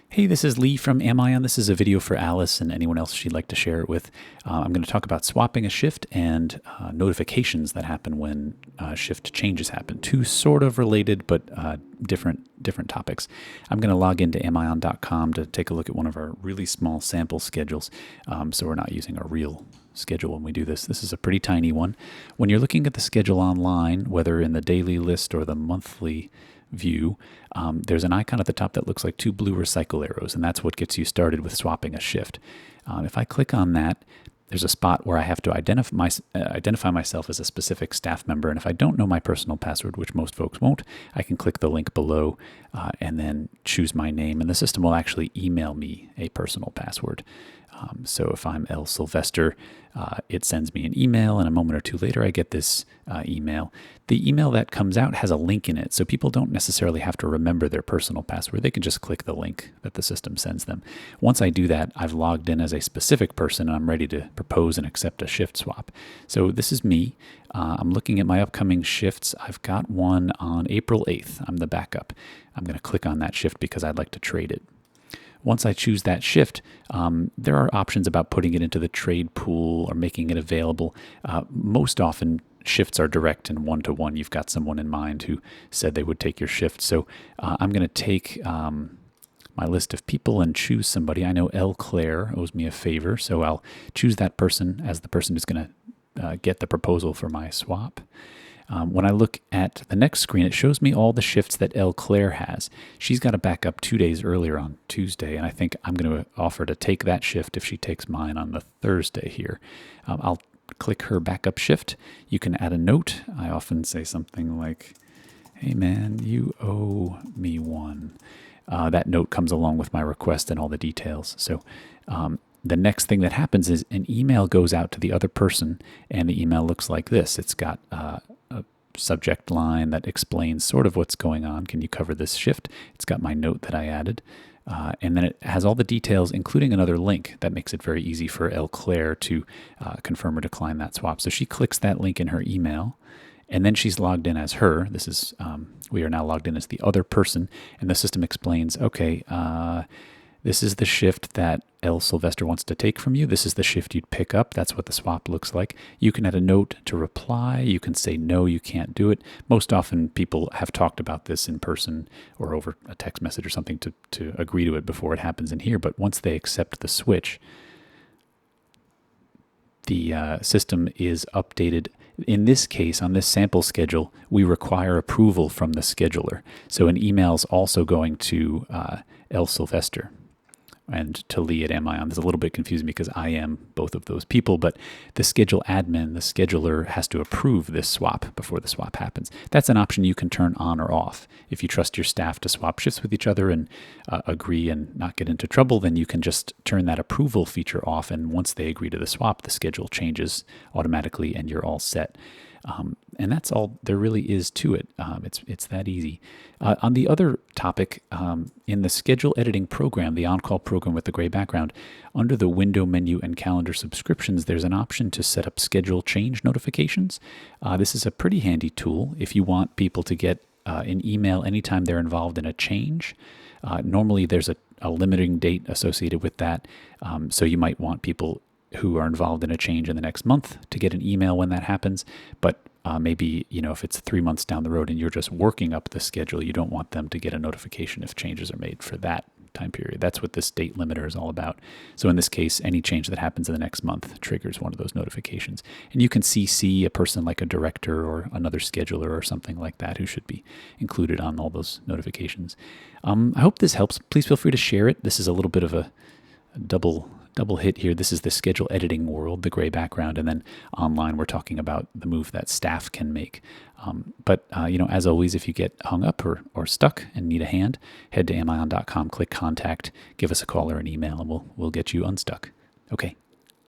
Hey, this is Lee from Amion. This is a video for Alice and anyone else she'd like to share it with. I'm going to talk about swapping a shift and notifications that happen when shift changes happen. Two sort of related but different topics. I'm going to log into Amion.com to take a look at one of our really small sample schedules. So we're not using a real schedule when we do this. This is a pretty tiny one. When you're looking at the schedule online, whether in the daily list or the monthly view, there's an icon at the top that looks like two blue recycle arrows, and that's what gets you started with swapping a shift. If I click on that, there's a spot where I have to identify myself as a specific staff member, and if I don't know my personal password, which most folks won't, I can click the link below and then choose my name, and the system will actually email me a personal password. So if I'm L. Sylvester, it sends me an email, and a moment or two later I get this email. The email that comes out has a link in it, so people don't necessarily have to remember their personal password. They can just click the link that the system sends them. Once I do that, I've logged in as a specific person, and I'm ready to propose and accept a shift swap. So this is me. I'm looking at my upcoming shifts. I've got one on April 8th. I'm the backup. I'm going to click on that shift because I'd like to trade it. Once I choose that shift, there are options about putting it into the trade pool or making it available. Most often, shifts are direct and one-to-one. You've got someone in mind who said they would take your shift. So I'm going to take my list of people and choose somebody. I know L. Claire owes me a favor, so I'll choose that person as the person who's going to get the proposal for my swap. When I look at the next screen, it shows me all the shifts that L. Claire has. She's got a backup 2 days earlier on Tuesday, and I think I'm going to offer to take that shift if she takes mine on the Thursday here. I'll click her backup shift. You can add a note. I often say something like, "Hey man, you owe me one." That note comes along with my request and all the details. So the next thing that happens is an email goes out to the other person, and the email looks like this. It's got a subject line that explains sort of what's going on. Can you cover this shift? It's got my note that I added. And then it has all the details, including another link that makes it very easy for L. Claire to confirm or decline that swap. So she clicks that link in her email, and then she's logged in as her. This is, we are now logged in as the other person, and the system explains, okay, this is the shift that L. Sylvester wants to take from you. This is the shift you'd pick up. That's what the swap looks like. You can add a note to reply. You can say, no, you can't do it. Most often people have talked about this in person or over a text message or something to agree to it before it happens in here. But once they accept the switch, the system is updated. In this case, on this sample schedule, we require approval from the scheduler. So an email is also going to L. Sylvester and to Lee at Amion. It's a little bit confusing because I am both of those people, but the schedule admin, the scheduler, has to approve this swap before the swap happens. That's an option you can turn on or off. If you trust your staff to swap shifts with each other and agree and not get into trouble, then you can just turn that approval feature off, and once they agree to the swap, the schedule changes automatically and you're all set. And that's all there really is to it. It's that easy. On the other topic, in the schedule editing program, the on-call program with the gray background, under the window menu and calendar subscriptions, there's an option to set up schedule change notifications. This is a pretty handy tool if you want people to get an email anytime they're involved in a change. Normally there's a limiting date associated with that, so you might want people who are involved in a change in the next month to get an email when that happens. But maybe, if it's 3 months down the road and you're just working up the schedule, you don't want them to get a notification if changes are made for that time period. That's what this date limiter is all about. So in this case, any change that happens in the next month triggers one of those notifications. And you can CC a person like a director or another scheduler or something like that who should be included on all those notifications. I hope this helps. Please feel free to share it. This is a little bit of a double hit here. This is the schedule editing world, the gray background, and then online we're talking about the move that staff can make. But as always, if you get hung up or stuck and need a hand, head to Amion.com, click contact, give us a call or an email, and we'll get you unstuck. Okay,